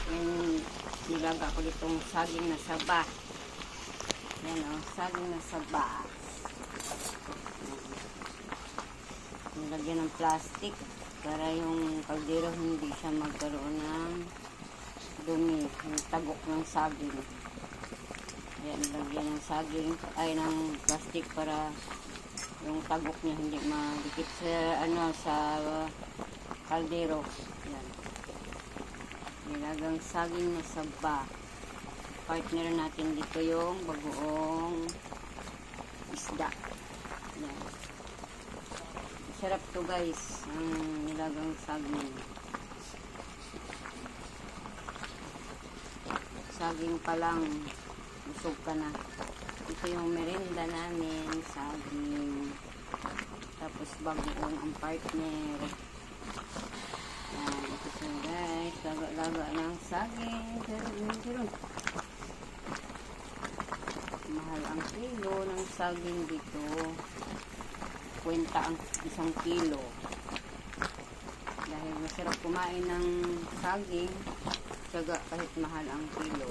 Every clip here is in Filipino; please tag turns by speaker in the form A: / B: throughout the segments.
A: Yan, nilaga ko ditong saging na saba. Yan o, saging na saba. Nilagyan ng plastic para yung kaldero hindi siya magkaroon ng dumi, yung tagok ng saging. Yan, nilagyan ng saging, ay ng plastic para yung tagok niya hindi madikit sa, sa kaldero. Yan. Nilagang saging na saba. Partner natin dito yung bagoong isda. Yan. Sarap to guys, ang nilagang saging. Saging pa lang, busog ka na. Ito yung merienda namin, saging. Tapos bagoong ang partner. Yan, ito siya guys, laga-laga ng saging. Pero, mahal ang kilo ng saging dito. Kwenta ang isang kilo. Dahil masarap kumain ng saging, tsaga kahit mahal ang kilo.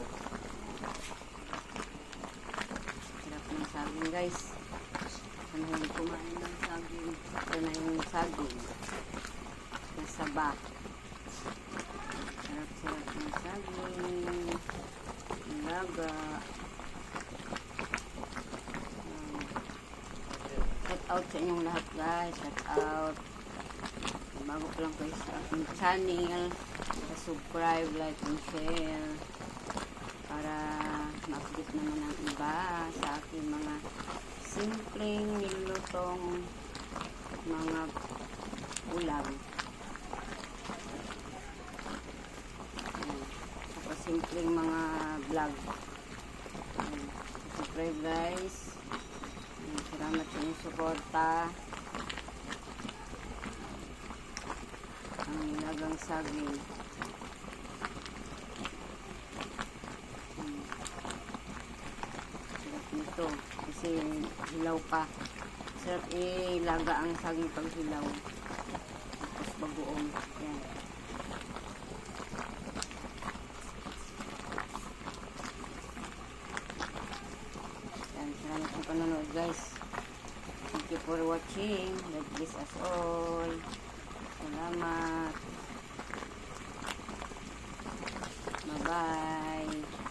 A: Sarap ng saging guys. Mahilig kumain ng saging. Ito na yung saging. Nasaba. Sarap-sarap ng saging. Laga. Shout out sa inyong lahat guys. Shout out. Bago pa lang kayo sa aking channel, subscribe, like, and share para ma-update naman ang iba sa aking mga simpleng nilutong mga ulam. Saka simpleng mga vlog. Subscribe guys. Salamat sa inyong suporta. Ang nilagang saging. Sarap nito. Kasi hilaw pa. Sarap ilaga ang saging pag hilaw. Tapos bagoong. Yan. Yan. Salamat sa panonood guys. Thank you for watching. God bless us all. Salamat. Bye-bye.